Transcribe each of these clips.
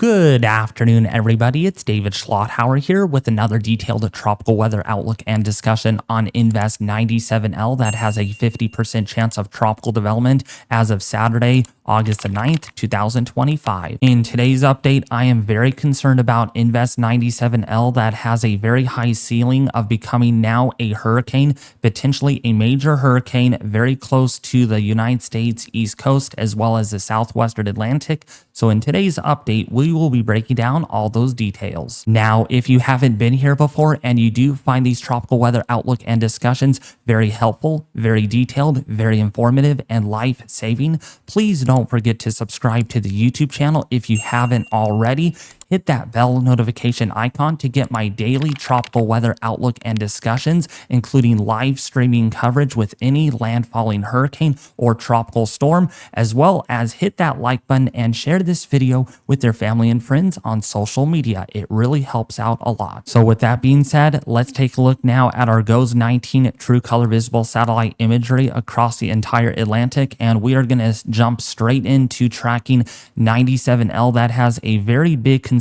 Good afternoon, everybody. It's David Schlotthauer here with another detailed tropical weather outlook and discussion on Invest 97L that has a 50% chance of tropical development as of Saturday, August the 9th, 2025. In today's update, I am very concerned about Invest 97L that has a very high ceiling of becoming now a hurricane, potentially a major hurricane very close to the United States East Coast as well as the southwestern Atlantic. So in today's update, we will be breaking down all those details. Now, if you haven't been here before and you do find these tropical weather outlook and discussions very helpful, very detailed, very informative, and life-saving, please don't forget to subscribe to the YouTube channel if you haven't already. Hit that bell notification icon to get my daily tropical weather outlook and discussions, including live streaming coverage with any landfalling hurricane or tropical storm, as well as hit that like button and share this video with your family and friends on social media. It really helps out a lot. So with that being said, let's take a look now at our GOES 19 true color visible satellite imagery across the entire Atlantic, and we are going to jump straight into tracking 97L that has a very big concern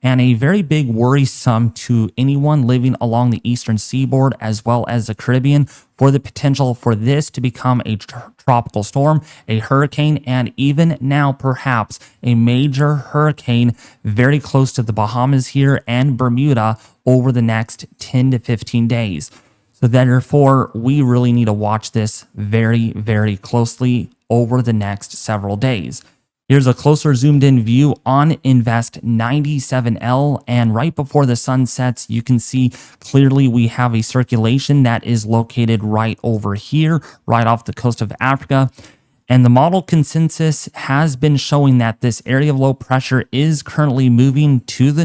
and a very big worrisome to anyone living along the eastern seaboard as well as the Caribbean for the potential for this to become a tropical storm, a hurricane, and even now perhaps a major hurricane very close to the Bahamas here and Bermuda over the next 10 to 15 days. So therefore, we really need to watch this very, very closely over the next several days. Here's a closer zoomed in view on Invest 97L, and right before the sun sets, you can see clearly we have a circulation that is located right over here, right off the coast of Africa. And the model consensus has been showing that this area of low pressure is currently moving to the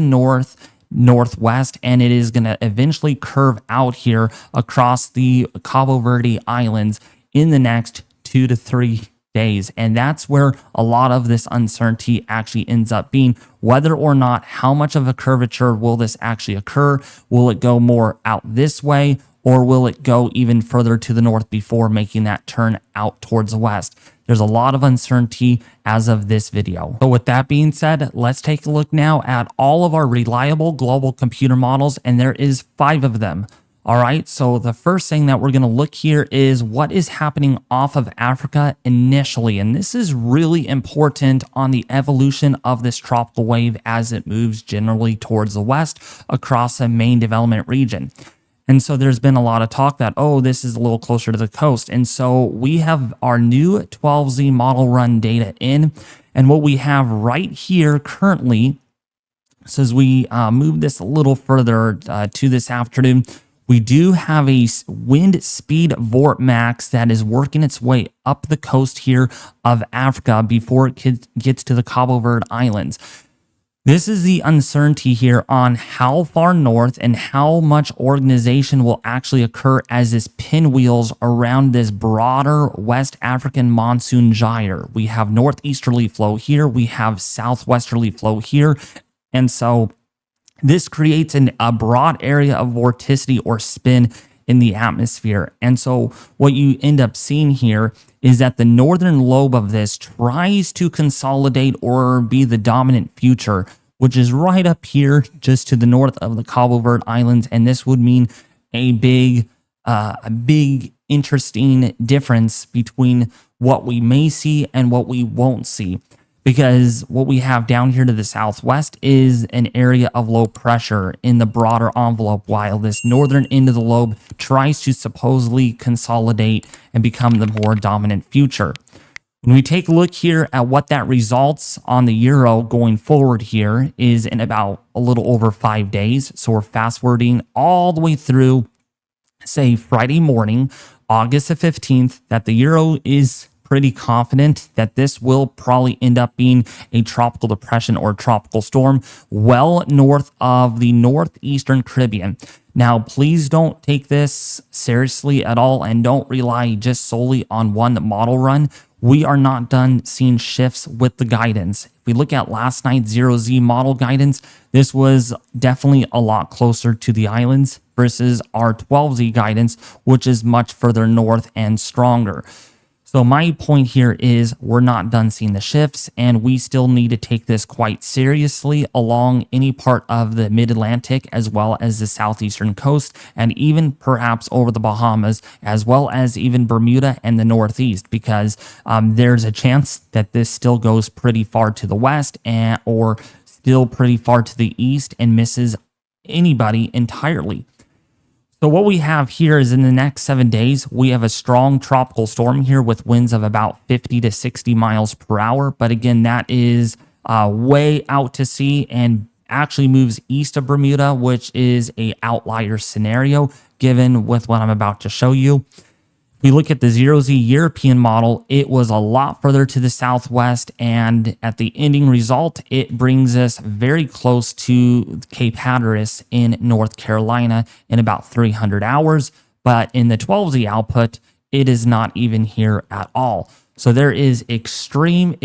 northwest, and it is going to eventually curve out here across the Cabo Verde Islands in the next 2 to 3 days. And that's where a lot of this uncertainty actually ends up being, whether or not how much of a curvature will this actually occur. Will it go more out this way, or will it go even further to the north before making that turn out towards the west? There's a lot of uncertainty as of this video. So with that being said, let's take a look now at all of our reliable global computer models, and there is 5 of them. All right, so the first thing that we're going to look here is what is happening off of Africa initially. And this is really important on the evolution of this tropical wave as it moves generally towards the west across the main development region. And so there's been a lot of talk that, oh, this is a little closer to the coast. And so we have our new 12Z model run data in. And what we have right here currently, so as we move this a little further to this afternoon, we do have a wind speed vortex that is working its way up the coast here of Africa before it gets to the Cabo Verde Islands. This is the uncertainty here on how far north and how much organization will actually occur as this pinwheels around this broader West African monsoon gyre. We have northeasterly flow here, we have southwesterly flow here, and so this creates a broad area of vorticity or spin in the atmosphere. And so what you end up seeing here is that the northern lobe of this tries to consolidate or be the dominant future, which is right up here just to the north of the Cabo Verde Islands. And this would mean a big interesting difference between what we may see and what we won't see. Because what we have down here to the southwest is an area of low pressure in the broader envelope, while this northern end of the lobe tries to supposedly consolidate and become the more dominant future. When we take a look here at what that results on the euro going forward here is in about a little over 5 days. So we're fast forwarding all the way through, say, Friday morning, August the 15th, that the euro is pretty confident that this will probably end up being a tropical depression or tropical storm well north of the northeastern Caribbean. Now, please don't take this seriously at all and don't rely just solely on one model run. We are not done seeing shifts with the guidance. If we look at last night's 0Z model guidance, this was definitely a lot closer to the islands versus our 12Z guidance, which is much further north and stronger. So my point here is we're not done seeing the shifts, and we still need to take this quite seriously along any part of the mid-Atlantic as well as the southeastern coast, and even perhaps over the Bahamas, as well as even Bermuda and the Northeast, because there's a chance that this still goes pretty far to the west or still pretty far to the east and misses anybody entirely. So what we have here is in the next 7 days, we have a strong tropical storm here with winds of about 50 to 60 miles per hour. But again, that is way out to sea and actually moves east of Bermuda, which is a outlier scenario given with what I'm about to show you. If we look at the 0Z European model, it was a lot further to the southwest, and at the ending result, it brings us very close to Cape Hatteras in North Carolina in about 300 hours. But in the 12Z output, it is not even here at all. So there is extreme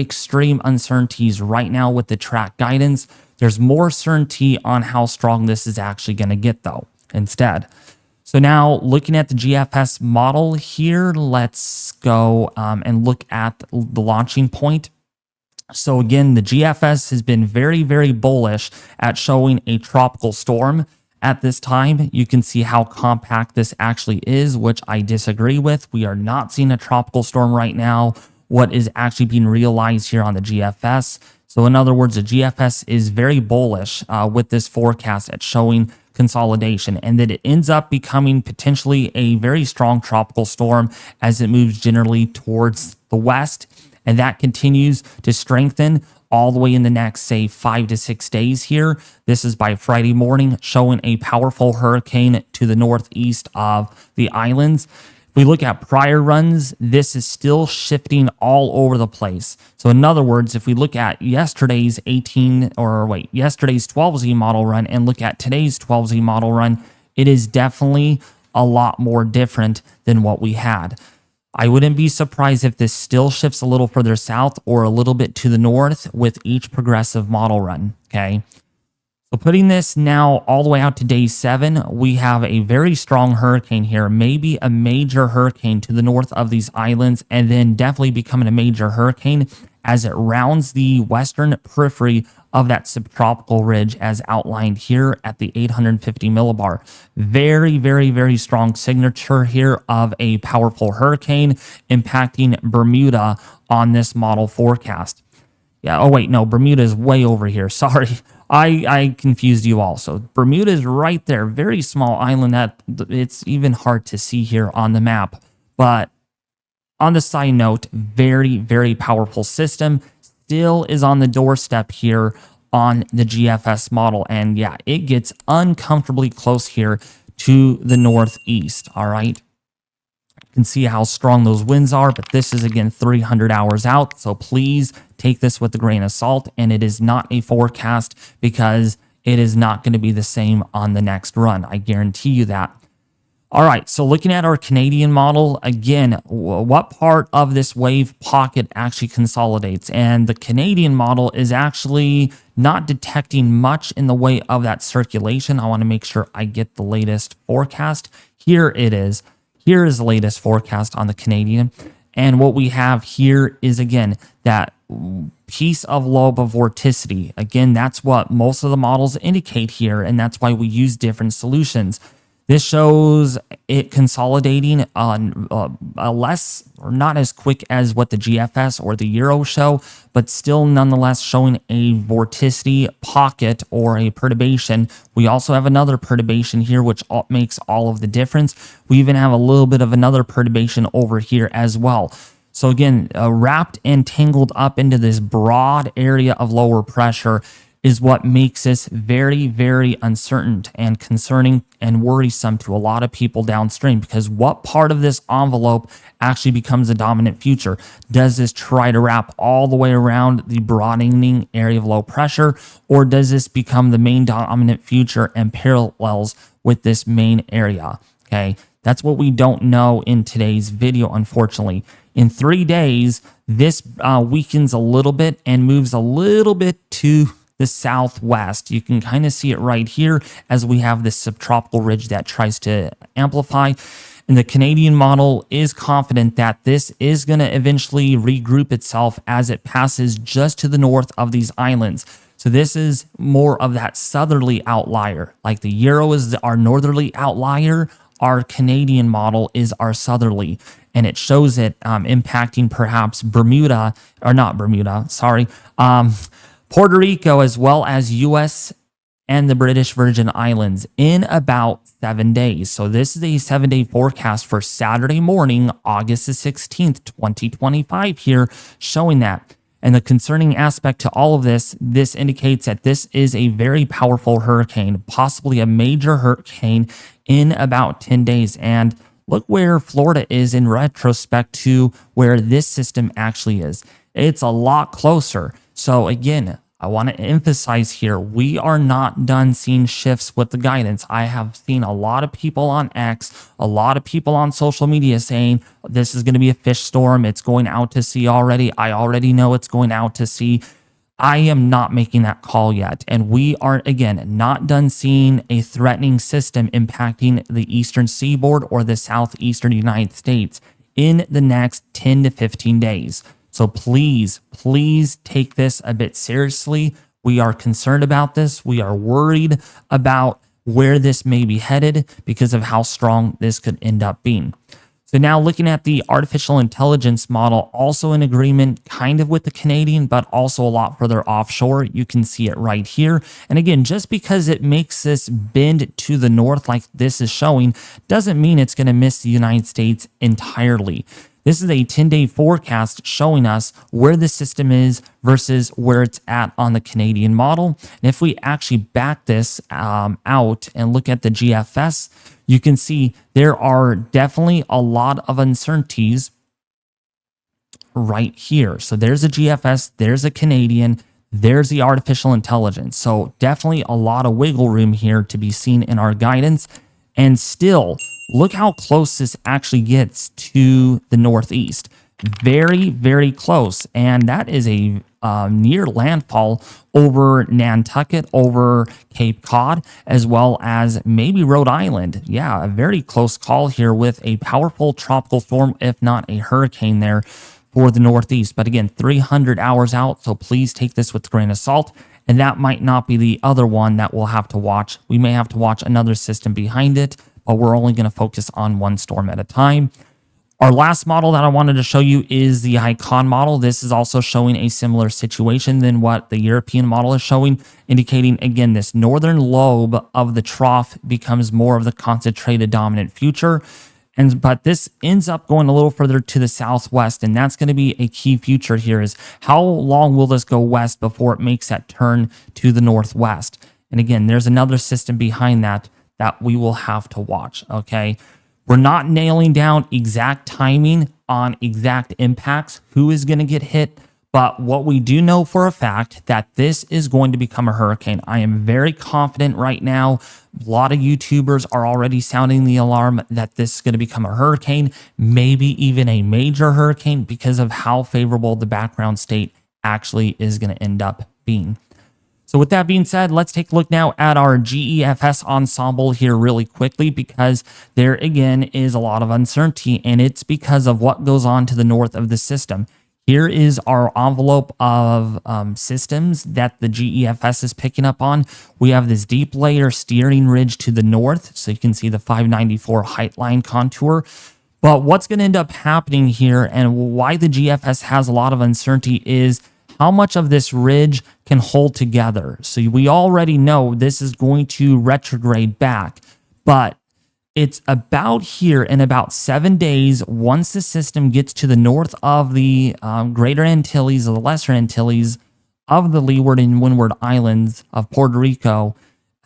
uncertainties right now with the track guidance. There's more certainty on how strong this is actually going to get, though, instead. So now looking at the GFS model here, let's go and look at the launching point. So again, the GFS has been very bullish at showing a tropical storm at this time. You can see how compact this actually is, which I disagree with. We are not seeing a tropical storm right now. What is actually being realized here on the GFS. So in other words, the GFS is very bullish with this forecast at showing consolidation, and that it ends up becoming potentially a very strong tropical storm as it moves generally towards the west. And that continues to strengthen all the way in the next, say, 5 to 6 days here. This is by Friday morning, showing a powerful hurricane to the northeast of the islands. If we look at prior runs, this is still shifting all over the place. So in other words, if we look at yesterday's 12Z model run and look at today's 12Z model run, it is definitely a lot more different than what we had. I wouldn't be surprised if this still shifts a little further south or a little bit to the north with each progressive model run, okay? So putting this now all the way out to day 7, we have a very strong hurricane here, maybe a major hurricane to the north of these islands, and then definitely becoming a major hurricane as it rounds the western periphery of that subtropical ridge as outlined here at the 850 millibar. Very strong signature here of a powerful hurricane impacting Bermuda on this model forecast. Yeah, oh wait, no, Bermuda is way over here. Sorry, I confused you all. So Bermuda is right there, very small island that it's even hard to see here on the map. But on the side note, very powerful system still is on the doorstep here on the GFS model. And yeah, it gets uncomfortably close here to the northeast, all right? You can see how strong those winds are, but this is, again, 300 hours out. So please take this with a grain of salt, and it is not a forecast because it is not going to be the same on the next run. I guarantee you that. All right, so looking at our Canadian model, again, what part of this wave pocket actually consolidates? And the Canadian model is actually not detecting much in the way of that circulation. I want to make sure I get the latest forecast. Here it is. Here is the latest forecast on the Canadian. And what we have here is, again, that piece of lobe of vorticity. Again, that's what most of the models indicate here, and that's why we use different solutions. This shows it consolidating on a less or not as quick as what the GFS or the Euro show, but still nonetheless showing a vorticity pocket or a perturbation. We also have another perturbation here, which makes all of the difference. We even have a little bit of another perturbation over here as well. So again, wrapped and tangled up into this broad area of lower pressure is what makes this very uncertain and concerning and worrisome to a lot of people downstream, because what part of this envelope actually becomes a dominant future? Does this try to wrap all the way around the broadening area of low pressure, or does this become the main dominant future and parallels with this main area? Okay, that's what we don't know in today's video, unfortunately. In 3 days, this weakens a little bit and moves a little bit to the southwest. You can kind of see it right here as we have this subtropical ridge that tries to amplify. And the Canadian model is confident that this is going to eventually regroup itself as it passes just to the north of these islands. So this is more of that southerly outlier. Like the Euro is our northerly outlier, our Canadian model is our southerly. And it shows it impacting perhaps Bermuda, or not Bermuda, sorry, Puerto Rico, as well as US and the British Virgin Islands in about 7 days. So this is a 7-day forecast for Saturday morning, August the 16th, 2025 here, showing that. And the concerning aspect to all of this indicates that this is a very powerful hurricane, possibly a major hurricane in about 10 days. And look where Florida is in retrospect to where this system actually is. It's a lot closer. So again, I want to emphasize here, we are not done seeing shifts with the guidance. I have seen a lot of people on X, a lot of people on social media saying this is going to be a fish storm. It's going out to sea already. I already know it's going out to sea. I am not making that call yet. And we are, again, not done seeing a threatening system impacting the eastern seaboard or the southeastern United States in the next 10 to 15 days. So please, please take this a bit seriously. We are concerned about this. We are worried about where this may be headed because of how strong this could end up being. So now looking at the artificial intelligence model, also in agreement kind of with the Canadian, but also a lot further offshore. You can see it right here. And again, just because it makes this bend to the north like this is showing, doesn't mean it's going to miss the United States entirely. This is a 10-day forecast showing us where the system is versus where it's at on the Canadian model. And if we actually back this out and look at the GFS, you can see there are definitely a lot of uncertainties right here. So there's a GFS, there's a Canadian, there's the artificial intelligence. So definitely a lot of wiggle room here to be seen in our guidance. And still, look how close this actually gets to the northeast. Very, very close. And that is a near landfall over Nantucket, over Cape Cod, as well as maybe Rhode Island. Yeah, a very close call here with a powerful tropical storm, if not a hurricane there for the northeast. But again, 300 hours out, so please take this with a grain of salt. And that might not be the other one that we'll have to watch. We may have to watch another system behind it, but we're only going to focus on one storm at a time. Our last model that I wanted to show you is the ICON model. This is also showing a similar situation than what the European model is showing, indicating, again, this northern lobe of the trough becomes more of the concentrated dominant future. But this ends up going a little further to the southwest, and that's going to be a key feature here is how long will this go west before it makes that turn to the northwest? And again, there's another system behind that we will have to watch, okay? We're not nailing down exact timing on exact impacts, who is going to get hit, but what we do know for a fact that this is going to become a hurricane. I am very confident right now. A lot of YouTubers are already sounding the alarm that this is going to become a hurricane, maybe even a major hurricane because of how favorable the background state actually is going to end up being. So with that being said, let's take a look now at our GEFS ensemble here really quickly, because there again is a lot of uncertainty, and it's because of what goes on to the north of the system. Here is our envelope of systems that the GEFS is picking up on. We have this deep layer steering ridge to the north, so you can see the 594 height line contour. But what's going to end up happening here, and why the GFS has a lot of uncertainty, is how much of this ridge can hold together. So we already know this is going to retrograde back, but it's about here in about 7 days, once the system gets to the north of the Greater Antilles or the Lesser Antilles of the Leeward and Windward Islands of Puerto Rico,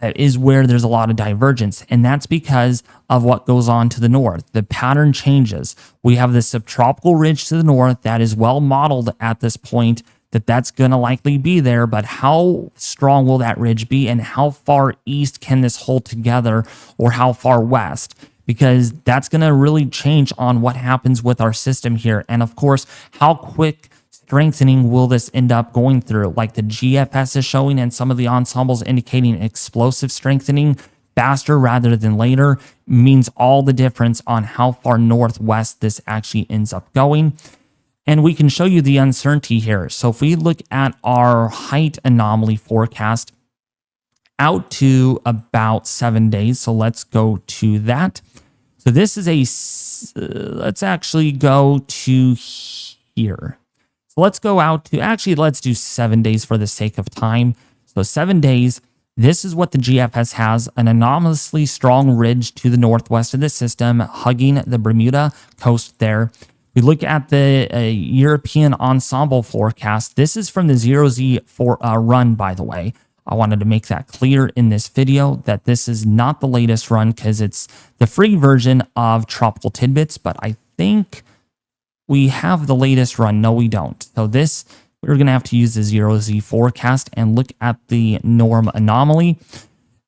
is where there's a lot of divergence. And that's because of what goes on to the north. The pattern changes. We have this subtropical ridge to the north that is well modeled at this point, that's going to likely be there, but how strong will that ridge be, and how far east can this hold together, or how far west? Because that's going to really change on what happens with our system here. And of course, how quick strengthening will this end up going through? Like the GFS is showing and some of the ensembles indicating explosive strengthening faster rather than later means all the difference on how far northwest this actually ends up going. And we can show you the uncertainty here. So if we look at our height anomaly forecast out to about 7 days. So let's go to that. So this is let's actually go to here. So let's go out to, actually, let's do 7 days for the sake of time. So 7 days, this is what the GFS has, an anomalously strong ridge to the northwest of the system, hugging the Bermuda coast there. We look at the European ensemble forecast. This is from the 0Z run, by the way. I wanted to make that clear in this video that this is not the latest run because it's the free version of Tropical Tidbits, but I think we have the latest run. No, we don't. So this, we're going to have to use the 0Z forecast and look at the norm anomaly.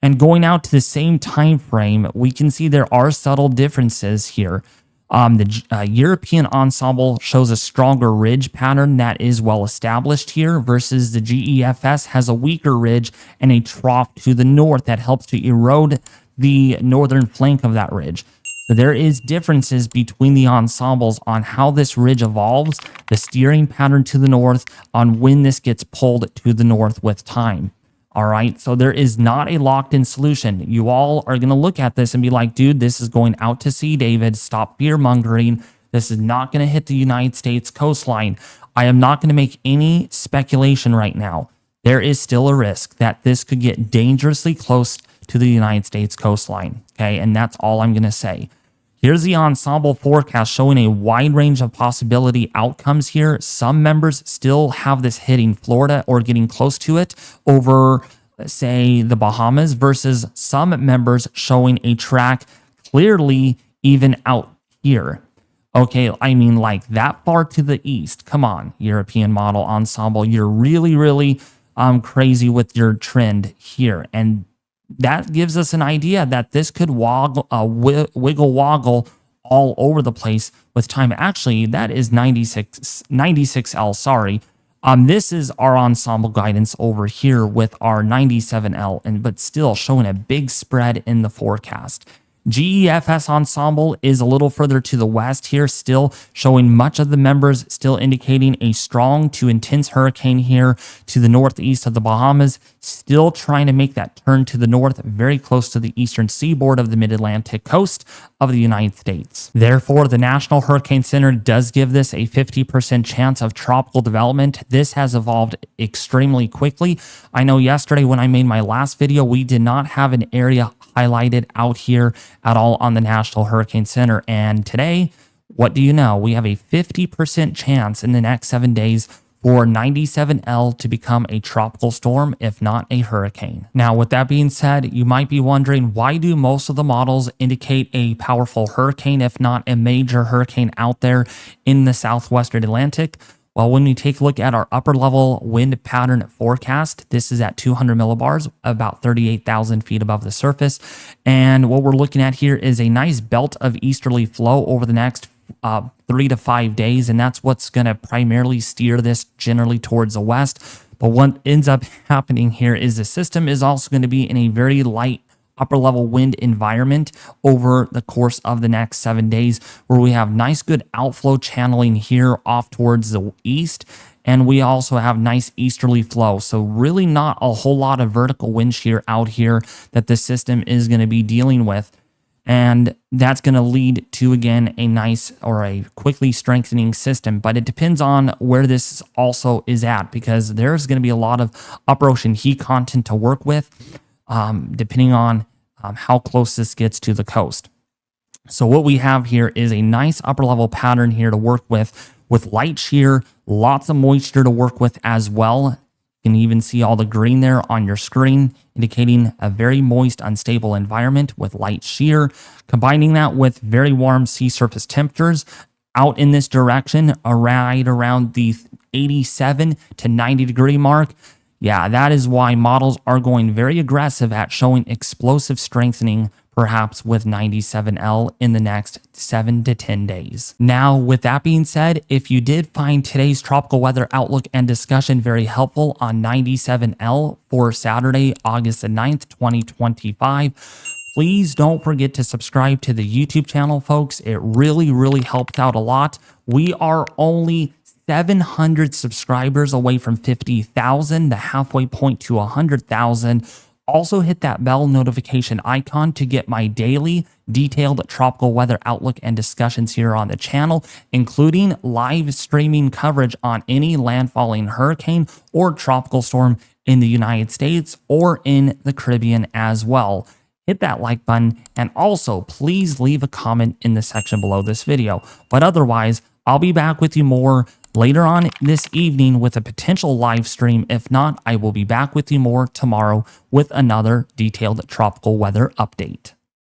And going out to the same time frame, we can see there are subtle differences here. The European ensemble shows a stronger ridge pattern that is well established here versus the GEFS has a weaker ridge and a trough to the north that helps to erode the northern flank of that ridge. So there is differences between the ensembles on how this ridge evolves, the steering pattern to the north, on when this gets pulled to the north with time. All right, so there is not a locked-in solution. You all are going to look at this and be like, dude, this is going out to sea, David. Stop fear-mongering. This is not going to hit the United States coastline. I am not going to make any speculation right now. There is still a risk that this could get dangerously close to the United States coastline, okay? And that's all I'm going to say. Here's the ensemble forecast showing a wide range of possibility outcomes here. Some members still have this hitting Florida or getting close to it over, say, the Bahamas versus some members showing a track clearly even out here. Okay, I mean like that far to the east. Come on, European model ensemble. You're really, really crazy with your trend here. And that gives us an idea that this could wiggle woggle all over the place with time. Actually, that is 96L, sorry. This is our ensemble guidance over here with our 97L, but still showing a big spread in the forecast. GEFS ensemble is a little further to the west here, still showing much of the members, still indicating a strong to intense hurricane here to the northeast of the Bahamas, still trying to make that turn to the north, very close to the eastern seaboard of the mid-Atlantic coast of the United States. Therefore, the National Hurricane Center does give this a 50% chance of tropical development. This has evolved extremely quickly. I know yesterday when I made my last video, we did not have an area highlighted out here at all on the National Hurricane Center. And today, what do you know? We have a 50% chance in the next 7 days for 97L to become a tropical storm, if not a hurricane. Now, with that being said, you might be wondering, why do most of the models indicate a powerful hurricane, if not a major hurricane out there in the southwestern Atlantic? Well, when we take a look at our upper level wind pattern forecast, this is at 200 millibars, about 38,000 feet above the surface. And what we're looking at here is a nice belt of easterly flow over the next 3 to 5 days. And that's what's going to primarily steer this generally towards the west. But what ends up happening here is the system is also going to be in a very light upper level wind environment over the course of the next 7 days, where we have nice good outflow channeling here off towards the east, and we also have nice easterly flow. So really not a whole lot of vertical wind shear out here that the system is going to be dealing with, and that's going to lead to, again, a nice or a quickly strengthening system. But it depends on where this also is at, because there's going to be a lot of upper ocean heat content to work with, depending on how close this gets to the coast. So what we have here is a nice upper level pattern here to work with light shear, lots of moisture to work with as well. You can even see all the green there on your screen, indicating a very moist, unstable environment with light shear. Combining that with very warm sea surface temperatures out in this direction, right around the 87 to 90 degree mark, Yeah, that is why models are going very aggressive at showing explosive strengthening, perhaps with 97L in the next 7 to 10 days. Now, with that being said, if you did find today's tropical weather outlook and discussion very helpful on 97L for Saturday, August the 9th, 2025, please don't forget to subscribe to the YouTube channel, folks. It really helps out a lot. We are only 700 subscribers away from 50,000, the halfway point to 100,000. Also hit that bell notification icon to get my daily detailed tropical weather outlook and discussions here on the channel, including live streaming coverage on any landfalling hurricane or tropical storm in the United States or in the Caribbean as well. Hit that like button, and also please leave a comment in the section below this video. But otherwise, I'll be back with you more later on this evening with a potential live stream. If not, I will be back with you more tomorrow with another detailed tropical weather update.